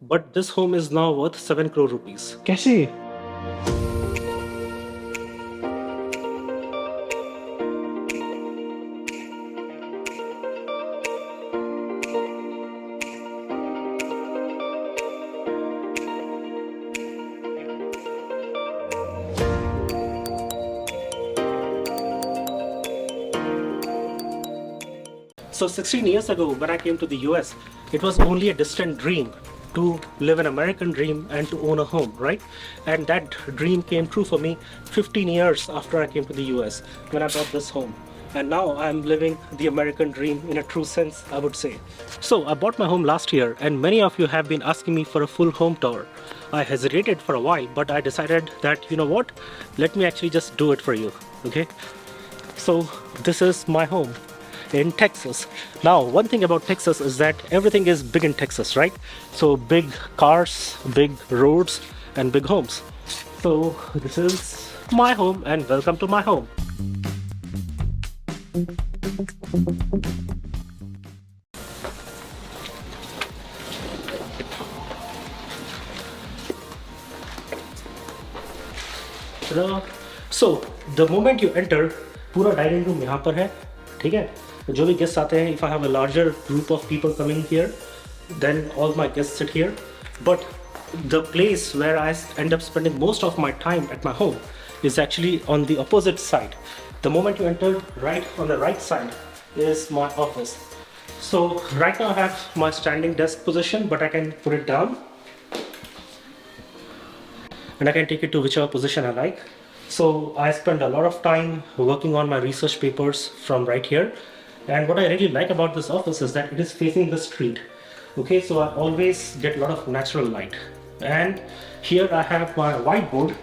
but this home is now worth 7 crore rupees. कैसे? So 16 years ago, when I came to the US, it was only a distant dream to live an American dream and to own a home, right? And that dream came true for me 15 years after I came to the US when I bought this home. And now I'm living the American dream in a true sense, I would say. So I bought my home last year, and many of you have been asking me for a full home tour. I hesitated for a while, but I decided that, you know what, let me actually just do it for you, okay? So this is my home in Texas. Now, one thing about Texas is that everything is big in Texas, right? So big cars, big roads, and big homes. So this is my home, and welcome to my home. So the moment you enter, पूरा dining room यहाँ पर है, ठीक है? जो भी guest आते हैं, if I have a larger group of people coming here, then all my guests sit here. But the place where I end up spending most of my time at my home is actually on the opposite side. The moment you enter, right on the right side is my office. So right now I have my standing desk position, but I can put it down and I can take it to whichever position I like. So I spend a lot of time working on my research papers from right here. And what I really like about this office is that it is facing the street. Okay, so I always get a lot of natural light. And here I have my whiteboard.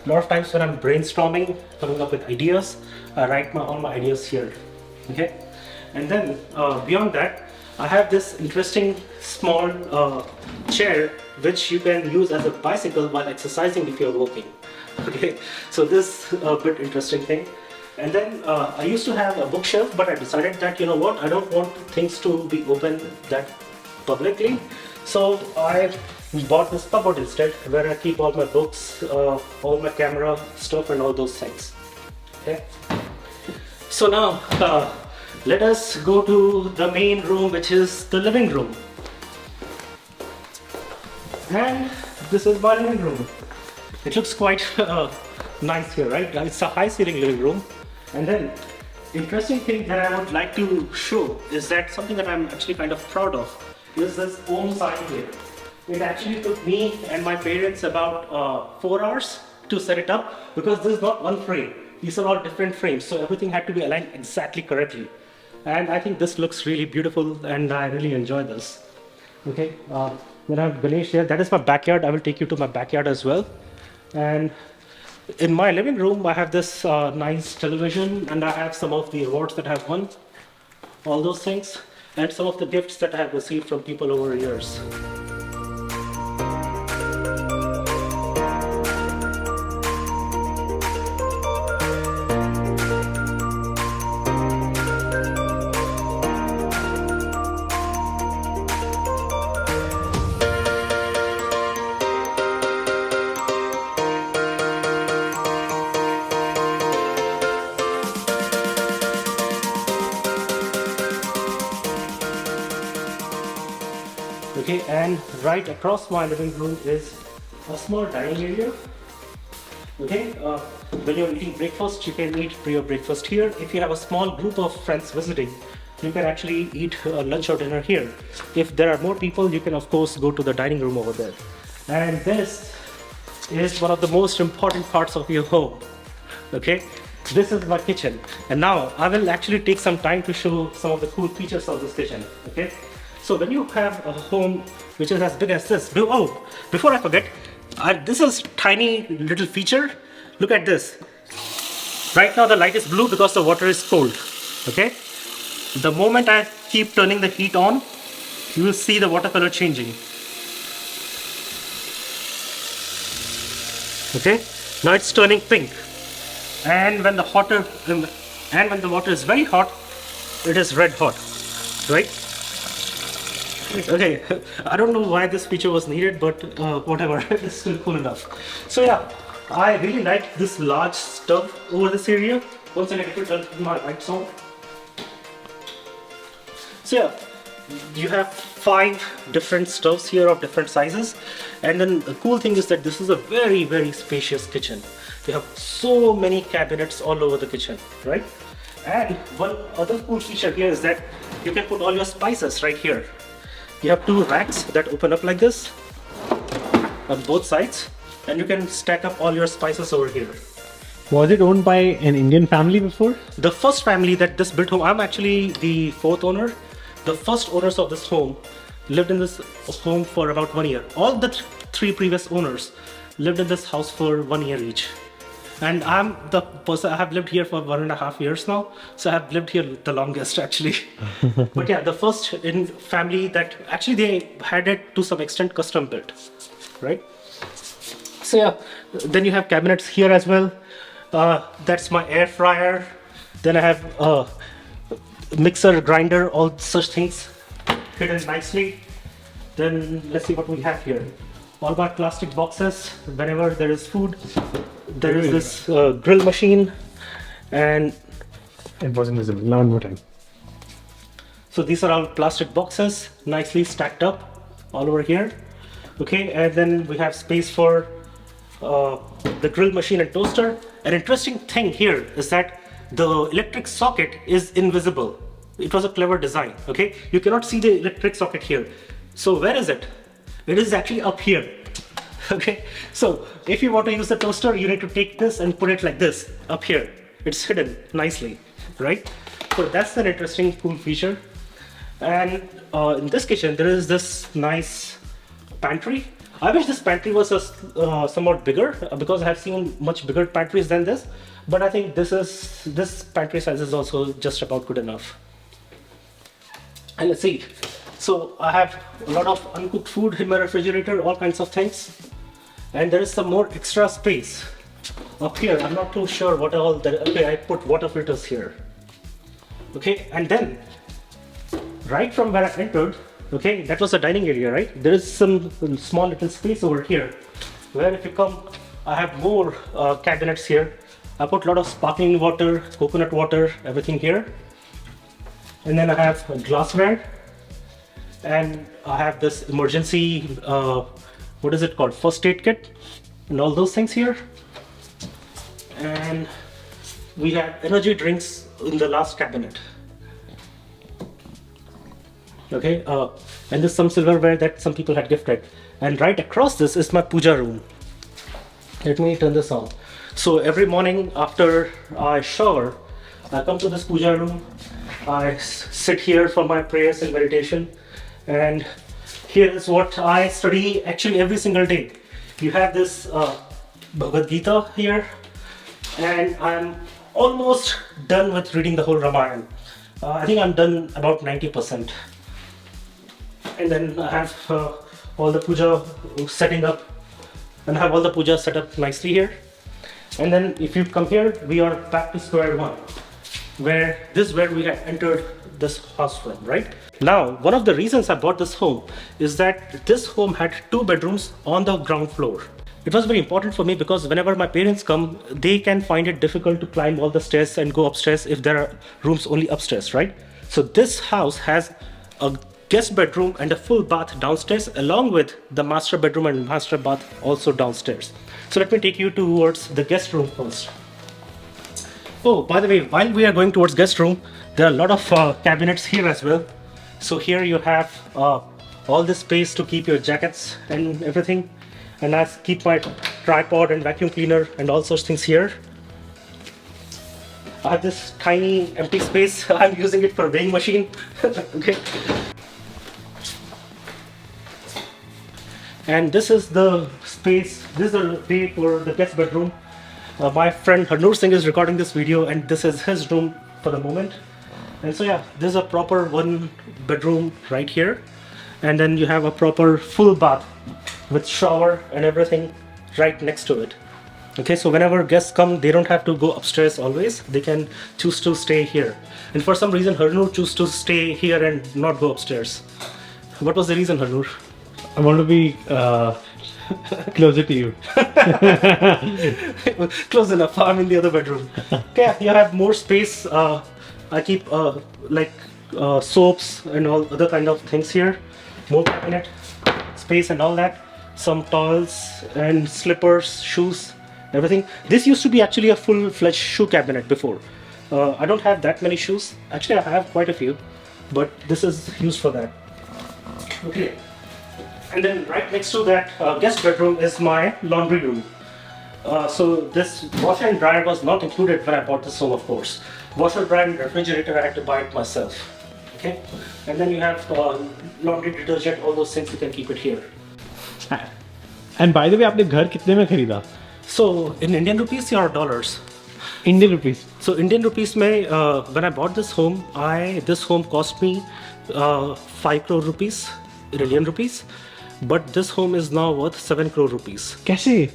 A lot of times when I'm brainstorming, coming up with ideas, I write all my ideas here. Okay, and then beyond that, I have this interesting small chair which you can use as a bicycle while exercising if you're walking. Okay, so this a bit interesting thing. And then I used to have a bookshelf, but I decided that, you know what, I don't want things to be open that publicly. So I bought this cupboard instead, where I keep all my books, all my camera stuff and all those things. Okay. So now let us go to the main room, which is the living room. And this is my living room. It looks quite nice here, right? It's a high ceiling living room. And then interesting thing that I would like to show is that something that I'm actually kind of proud of is this home sign here. It actually took me and my parents about 4 hours to set it up, because this is not one frame. These are all different frames, so everything had to be aligned exactly correctly. And I think this looks really beautiful, and I really enjoy this. Okay, then I have Ganesh here. That is my backyard. I will take you to my backyard as well. And in my living room, I have this nice television, and I have some of the awards that I have won, all those things, and some of the gifts that I have received from people over years. Okay, and right across my living room is a small dining area. Okay, when you're eating breakfast, you can eat your breakfast here. If you have a small group of friends visiting, you can actually eat lunch or dinner here. If there are more people, you can of course go to the dining room over there. And this is one of the most important parts of your home. Okay, this is my kitchen, and now I will actually take some time to show some of the cool features of this kitchen. Okay. So when you have a home which is as big as this, before I forget, this is tiny little feature. Look at this. Right now the light is blue because the water is cold. Okay. The moment I keep turning the heat on, you will see the water color changing. Okay. Now it's turning pink. And when the water is very hot, it is red hot, right? Okay, I don't know why this feature was needed, but whatever, it's still cool enough. So yeah, I really like this large stove over this area. Once I get to turn my lights on. So yeah, you have 5 different stoves here of different sizes, and then the cool thing is that this is a very spacious kitchen. You have so many cabinets all over the kitchen, right? And one other cool feature here is that you can put all your spices right here. You have 2 racks that open up like this on both sides, and you can stack up all your spices over here. Was it owned by an Indian family before? The first family that this built home, I'm actually the 4th owner. The first owners of this home lived in this home for about 1 year. All the 3 previous owners lived in this house for 1 year each. And I'm the person, I have lived here for 1.5 years now. So I have lived here the longest actually. But yeah, the first in family that actually they had it to some extent custom built, right? So yeah, then you have cabinets here as well. That's my air fryer. Then I have mixer, grinder, all such things hidden nicely. Then let's see what we have here. All my plastic boxes. Whenever there is food, there is this grill machine, and it was invisible. Now one more time. So these are all plastic boxes, nicely stacked up all over here. Okay, and then we have space for the grill machine and toaster. An interesting thing here is that the electric socket is invisible. It was a clever design, okay? You cannot see the electric socket here. So where is it? It is actually up here, okay? So if you want to use the toaster, you need to take this and put it like this, up here. It's hidden nicely, right? So that's an interesting, cool feature. And in this kitchen, there is this nice pantry. I wish this pantry was somewhat bigger because I have seen much bigger pantries than this. But I think this pantry size is also just about good enough. And let's see. So I have a lot of uncooked food in my refrigerator, all kinds of things. And there is some more extra space up here. I'm not too sure what all that. Okay, I put water filters here. Okay, and then right from where I entered, okay, that was the dining area, right? There is some small little space over here where if you come, I have more cabinets here. I put a lot of sparkling water, coconut water, everything here. And then I have a glassware, and I have this emergency, what is it called? First aid kit and all those things here. And we have energy drinks in the last cabinet. Okay, and there's some silverware that some people had gifted. And right across this is my puja room. Let me turn this on. So every morning after I shower, I come to this puja room. I sit here for my prayers and meditation. And here is what I study actually every single day. You have this Bhagavad Gita here, and I'm almost done with reading the whole Ramayana. I think I'm done about 90%. And then I have all the puja setting up, and I have all the puja set up nicely here. And then if you come here, we are back to square one, where this is where we had entered this house from, right? Now, one of the reasons I bought this home is that this home had 2 bedrooms on the ground floor. It was very important for me because whenever my parents come, they can find it difficult to climb all the stairs and go upstairs if there are rooms only upstairs, right? So this house has a guest bedroom and a full bath downstairs, along with the master bedroom and master bath also downstairs. So let me take you towards the guest room first. Oh, by the way, while we are going towards guest room, there are a lot of cabinets here as well. So here you have all this space to keep your jackets and everything. And I keep my tripod and vacuum cleaner and all such things here. I have this tiny empty space. I'm using it for weighing machine. Okay. And this is the space, this is the way for the guest bedroom. My friend Harnoor Singh is recording this video, and this is his room for the moment. And so yeah, this is a proper 1 bedroom right here. And then you have a proper full bath with shower and everything right next to it. Okay, so whenever guests come, they don't have to go upstairs always. They can choose to stay here. And for some reason, Harnoor chose to stay here and not go upstairs. What was the reason, Harnoor? I want to be closer to you. Close enough. I'm in the other bedroom. Okay, you have more space. I keep like soaps and all other kind of things here. More cabinet space and all that. Some towels and slippers, shoes, everything. This used to be actually a full-fledged shoe cabinet before. I don't have that many shoes. Actually, I have quite a few, but this is used for that. Okay. And then right next to that guest bedroom is my laundry room. So this washer and dryer was not included when I bought this home, of course. Washer, dryer, and refrigerator, I had to buy it myself. Okay, and then you have laundry detergent, all those things you can keep it here. And by the way, आपने घर कितने में खरीदा? So in Indian rupees or dollars? Indian rupees. So Indian rupees में when I bought this home, this home cost me 5 crore rupees, Indian rupees. But this home is now worth 7 crore rupees. कैसे?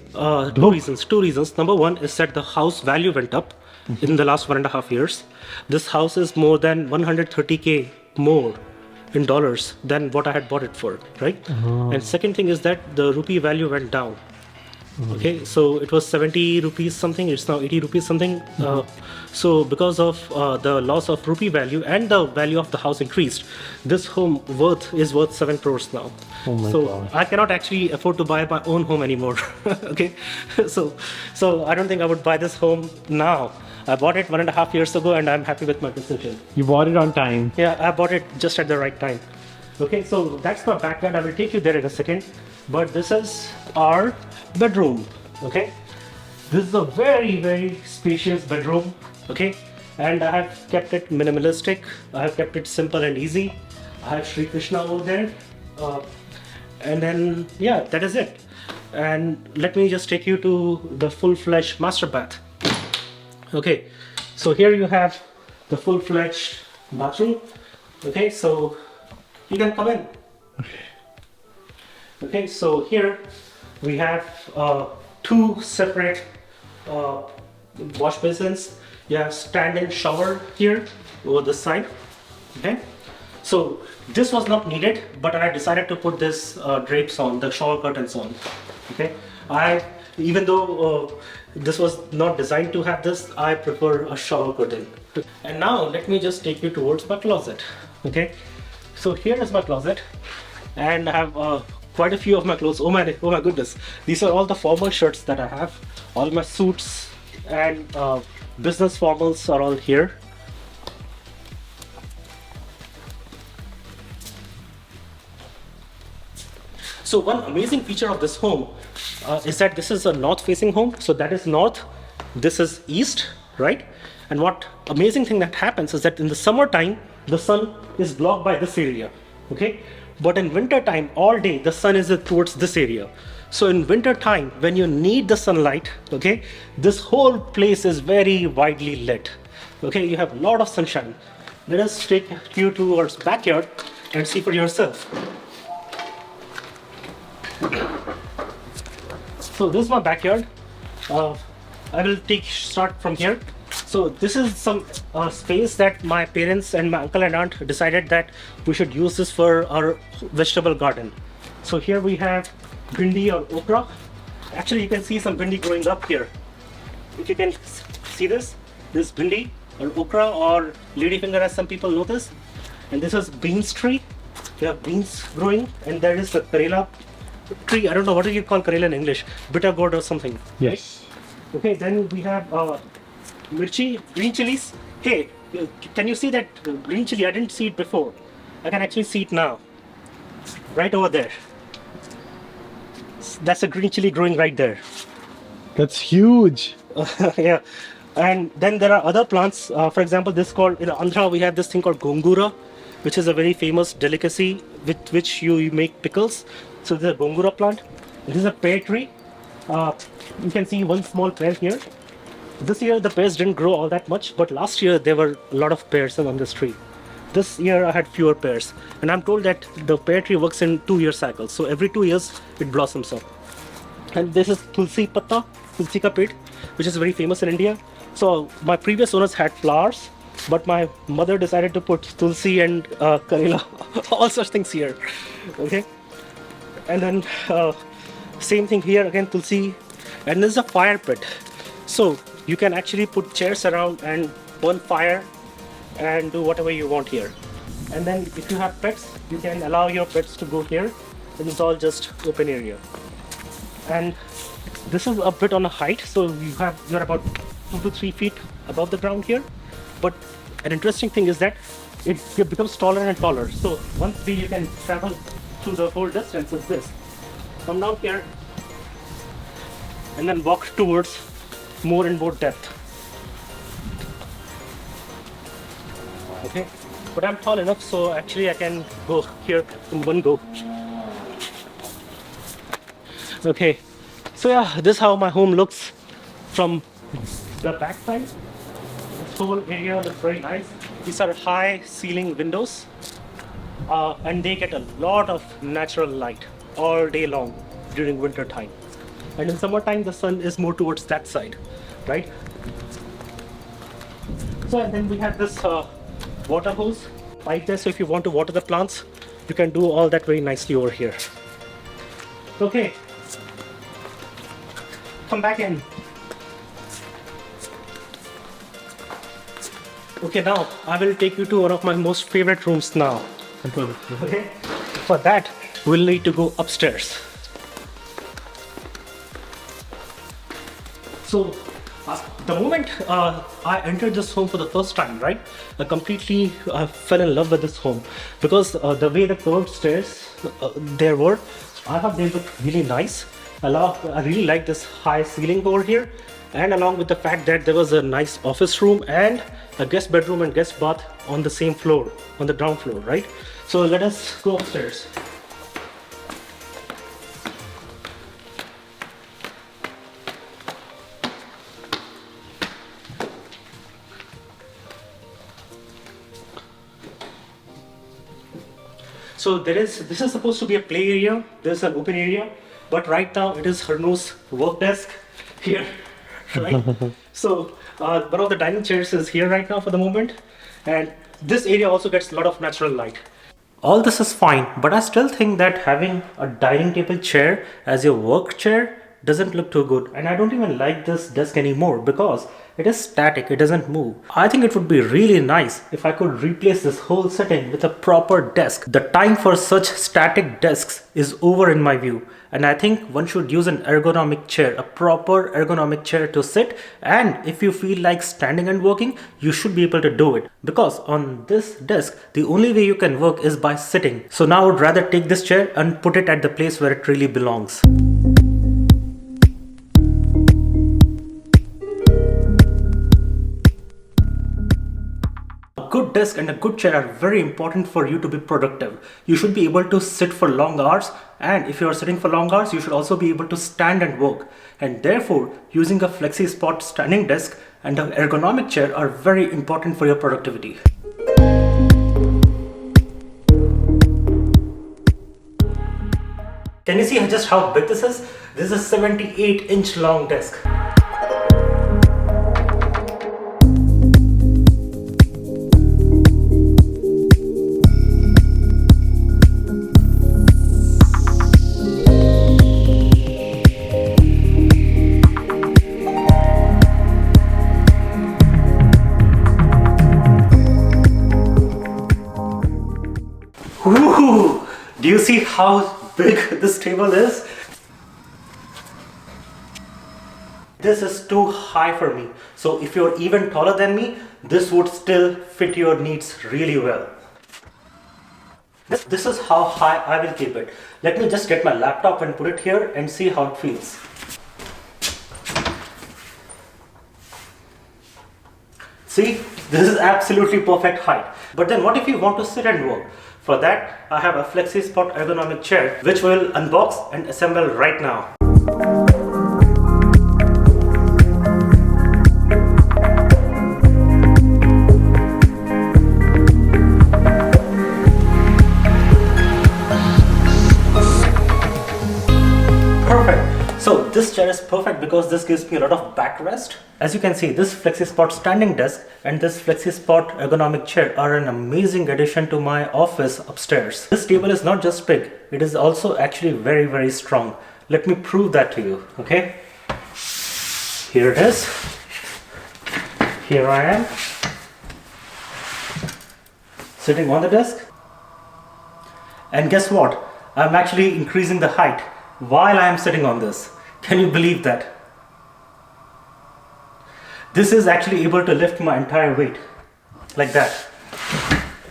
Two reasons. Number one is that the house value went up in the last 1.5 years. This house is more than 130K more in dollars than what I had bought it for, right? And second thing is that the rupee value went down. Okay, so it was 70 rupees something, it's now 80 rupees something. So because of the loss of rupee value and the value of the house increased, this home is worth 7 crores now. Oh my so God. I cannot actually afford to buy my own home anymore. Okay, so I don't think I would buy this home now. I bought it 1.5 years ago and I'm happy with my decision. You bought it on time. Yeah, I bought it just at the right time. Okay, so that's my backyard. I will take you there in a second. But this is our bedroom. Okay, this is a very, very spacious bedroom. Okay, and I have kept it minimalistic. I have kept it simple and easy. I have Sri Krishna over there. And then, yeah, that is it. And let me just take you to the full-fledged master bath. Okay, so here you have the full-fledged bathroom. Okay, so you can come in. Okay, so here we have two separate wash basins. You have stand-in shower here over the side. Okay, so this was not needed, but I decided to put this drapes on, the shower curtains on. Okay, even though this was not designed to have this, I prefer a shower curtain. And now let me just take you towards my closet. Okay, so here is my closet, and I have quite a few of my clothes. Oh my goodness, these are all the formal shirts that I have. All my suits and business formals are all here. So one amazing feature of this home is that this is a north-facing home. So that is north, this is east, right? And what amazing thing that happens is that in the summertime, the sun is blocked by this area, okay? But in winter time, all day, the sun is towards this area. So in winter time, when you need the sunlight, okay, this whole place is very widely lit. Okay, you have a lot of sunshine. Let us take you to our backyard and see for yourself. So this is my backyard. I will start from here. So this is some space that my parents and my uncle and aunt decided that we should use this for our vegetable garden. So here we have bhindi or okra. Actually, you can see some bhindi growing up here. If you can see this bhindi or okra or ladyfinger, as some people know this. And this is beans tree. We have beans growing, and there is the karela tree. I don't know what do you call karela in English, bitter gourd or something. Yes. Right? Okay, then we have mirchi, green chilies. Hey, can you see that green chili? I didn't see it before. I can actually see it now. Right over there. That's a green chili growing right there. That's huge. Yeah. And then there are other plants. For example, this called, in Andhra, we have this thing called gongura, which is a very famous delicacy with which you make pickles. So this is a gongura plant. This is a pear tree. You can see one small pear here. This year the pears didn't grow all that much, but last year there were a lot of pears on this tree. This year I had fewer pears, and I'm told that the pear tree works in 2-year cycles. So every 2 years it blossoms up. And this is tulsi patta, tulsi ka ped, which is very famous in India. So my previous owners had flowers, but my mother decided to put tulsi and karela, all such things here. Okay, and then same thing here again, tulsi, and this is a fire pit, so you can actually put chairs around and burn fire and do whatever you want here. And then if you have pets, you can allow your pets to go here, and it's all just open area. And this is a bit on a height, so you're about 2 to 3 feet above the ground here. But an interesting thing is that it becomes taller and taller. So once you can travel through the whole distance with this. Come down here and then walk towards more and more depth. Okay, but I'm tall enough, so actually I can go here in one go. Okay, so yeah, this is how my home looks from the back side. This whole area looks very nice. These are high ceiling windows, and they get a lot of natural light all day long during winter time. And in summertime, the sun is more towards that side, right? So and then we have this water hose pipe there. So if you want to water the plants, you can do all that very nicely over here. Okay, come back in. Okay, now I will take you to one of my most favorite rooms now. Okay, for that we'll need to go upstairs. So the moment I entered this home for the first time, right, I completely fell in love with this home because the way the curved stairs there were, I thought they looked really nice. I really like this high ceiling over here, and along with the fact that there was a nice office room and a guest bedroom and guest bath on the same floor, on the ground floor, right? So let us go upstairs. So this is supposed to be a play area. There's an open area, but right now it is Harnu's work desk here, right? So one of the dining chairs is here right now for the moment, and this area also gets a lot of natural light. All this is fine, but I still think that having a dining table chair as your work chair doesn't look too good, and I don't even like this desk anymore because it is static, it doesn't move. I think it would be really nice if I could replace this whole setting with a proper desk. The time for such static desks is over in my view, and I think one should use an ergonomic chair, a proper ergonomic chair to sit, and if you feel like standing and working, you should be able to do it. Because on this desk, the only way you can work is by sitting. So now I would rather take this chair and put it at the place where it really belongs. A good desk and a good chair are very important for you to be productive. You should be able to sit for long hours, and if you are sitting for long hours, you should also be able to stand and work. And therefore, using a Flexispot standing desk and an ergonomic chair are very important for your productivity. Can you see just how big this is? This is a 78-inch long desk. Ooh, do you see how big this table is? This is too high for me. So if you're even taller than me, this would still fit your needs really well. This is how high I will keep it. Let me just get my laptop and put it here and see how it feels. See, this is absolutely perfect height. But then what if you want to sit and work? For that, I have a Flexispot ergonomic chair, which we'll unbox and assemble right now. Perfect. So this chair is perfect because this gives me a lot of backrest. As you can see, this Flexispot standing desk and this Flexispot ergonomic chair are an amazing addition to my office upstairs. This table is not just big, it is also actually very, very strong. Let me prove that to you, okay? Here it is. Here I am, sitting on the desk. And guess what? I'm actually increasing the height while I am sitting on this. Can you believe that? This is actually able to lift my entire weight like that.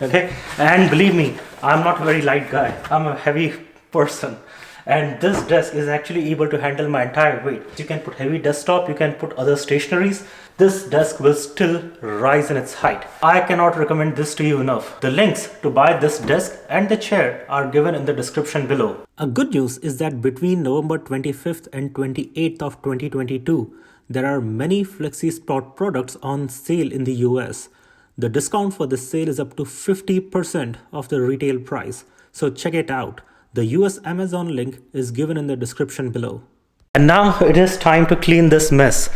Okay, and believe me, I'm not a very light guy. I'm a heavy person, and this desk is actually able to handle my entire weight. You can put heavy desktop, you can put other stationaries. This desk will still rise in its height. I cannot recommend this to you enough. The links to buy this desk and the chair are given in the description below. A good news is that between November 25th and 28th of 2022, there are many Flexispot products on sale in the US. The discount for this sale is up to 50% of the retail price. So check it out. The US Amazon link is given in the description below. And now it is time to clean this mess.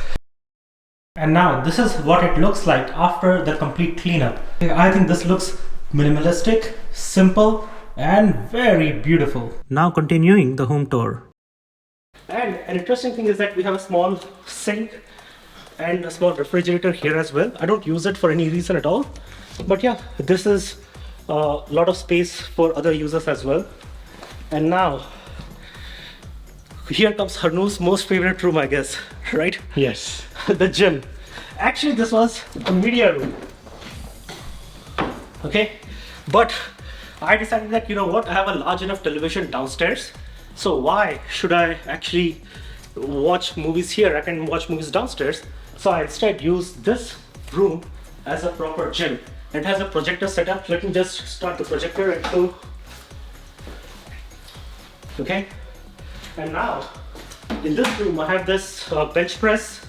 And now this is what it looks like after the complete cleanup. I think this looks minimalistic, simple, and very beautiful. Now continuing the home tour. And an interesting thing is that we have a small sink and a small refrigerator here as well. I don't use it for any reason at all. But yeah, this is a lot of space for other users as well. And now, here comes Harnu's most favorite room, I guess, right? Yes. The gym. Actually, this was a media room. Okay, but I decided that, you know what, I have a large enough television downstairs. So why should I actually watch movies here? I can watch movies downstairs. So I instead use this room as a proper gym. It has a projector setup. Let me just start the projector and show. Okay, and now in this room I have this bench press.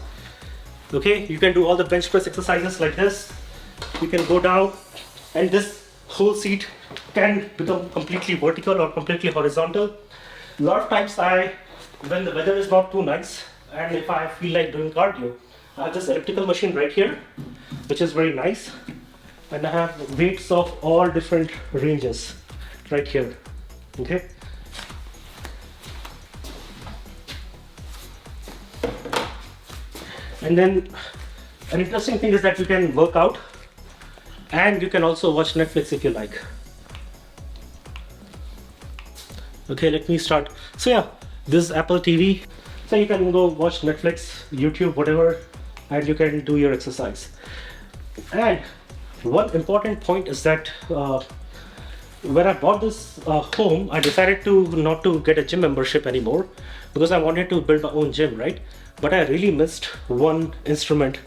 Okay, you can do all the bench press exercises like this. You can go down, and this whole seat can become completely vertical or completely horizontal. A lot of times when the weather is not too nice and if I feel like doing cardio, I have this elliptical machine right here, which is very nice, and I have weights of all different ranges right here. Okay. And then an interesting thing is that you can work out and you can also watch Netflix if you like. Okay, let me start. So yeah, this is Apple TV. So you can go watch Netflix, YouTube, whatever, and you can do your exercise. And one important point is that when I bought this home, I decided not to get a gym membership anymore because I wanted to build my own gym, right? But I really missed one equipment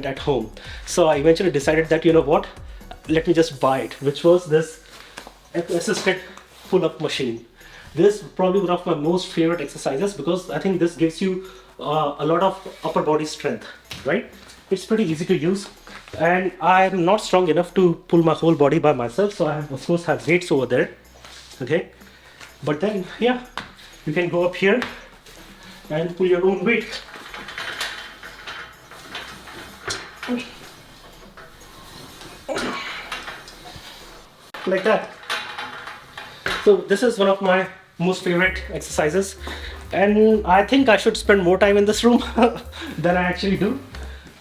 at home. So I eventually decided that, you know what, let me just buy it, which was this assisted pull-up machine. This is probably one of my most favorite exercises because I think this gives you a lot of upper body strength, right? It's pretty easy to use, and I'm not strong enough to pull my whole body by myself, so I of course have weights over there. Okay, but then yeah, you can go up here and pull your own weight. Like that. So this is one of my most favorite exercises, and I think I should spend more time in this room than I actually do.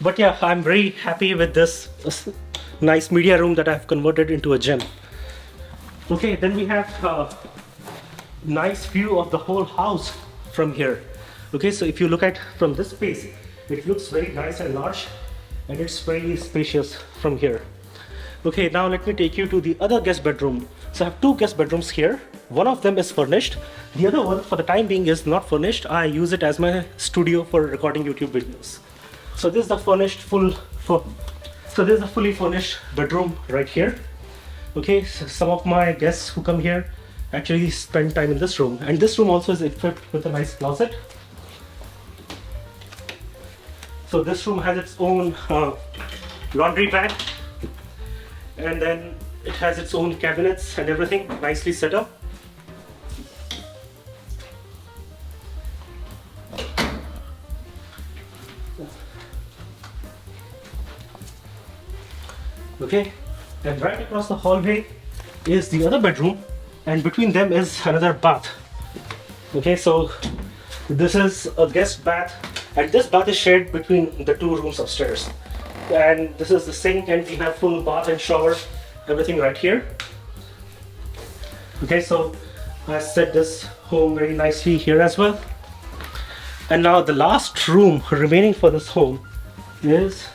But yeah, I'm very happy with this nice media room that I've converted into a gym. Okay, then we have a nice view of the whole house from here. Okay, so if you look at from this space, it looks very nice and large, and it's very spacious from here. Okay, now let me take you to the other guest bedroom. So I have two guest bedrooms here. One of them is furnished. The other one, for the time being, is not furnished. I use it as my studio for recording YouTube videos. So this is the so this is a fully furnished bedroom right here. Okay, so some of my guests who come here actually spend time in this room, and this room also is equipped with a nice closet. So this room has its own laundry bag, and then it has its own cabinets and everything nicely set up. Okay, and right across the hallway is the other bedroom, and between them is another bath. Okay, so this is a guest bath, and this bath is shared between the two rooms upstairs. And this is the sink, and we have full bath and shower, everything right here. Okay, so I set this home very nicely here as well. And now the last room remaining for this home is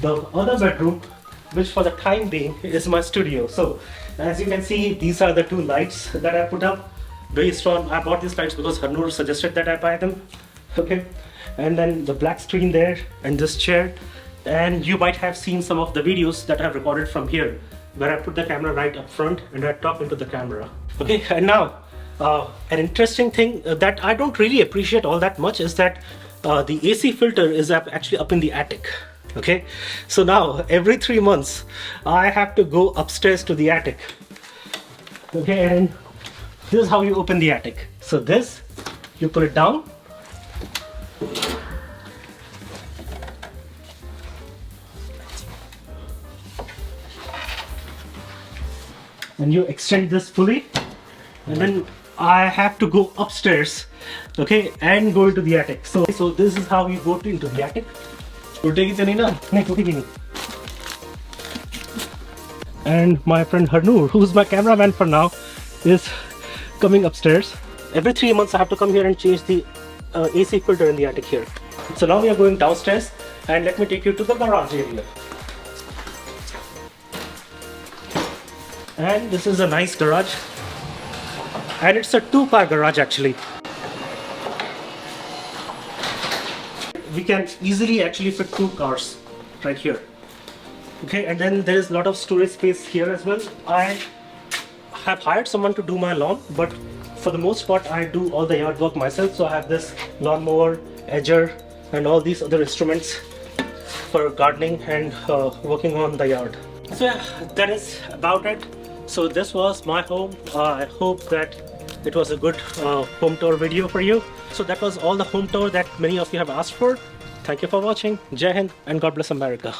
the other bedroom, which for the time being is my studio. So as you can see, these are the two lights that I put up, very strong. I bought these lights because Harnoor suggested that I buy them. Okay, and then the black screen there and this chair. And you might have seen some of the videos that I've recorded from here, where I put the camera right up front and I talk into the camera. Okay, and now an interesting thing that I don't really appreciate all that much is that the AC filter is actually up in the attic. Okay, so now every 3 months I have to go upstairs to the attic. Okay, and this is how you open the attic. So this, you pull it down. And you extend this fully, and then I have to go upstairs, okay, and go into the attic. So this is how you go into the attic. And my friend Harnoor, who's my cameraman for now, is coming upstairs. Every 3 months I have to come here and change the AC filter in the attic here. So now we are going downstairs, and let me take you to the garage area. And this is a nice garage, and it's a 2-car garage actually. We can easily actually fit 2 cars right here. Okay, and then there is a lot of storage space here as well. I have hired someone to do my lawn, but for the most part I do all the yard work myself. So I have this lawnmower, edger, and all these other instruments for gardening and working on the yard. So yeah, that is about it. So this was my home. I hope that it was a good home tour video for you. So that was all the home tour that many of you have asked for. Thank you for watching. Jai Hind and God bless America.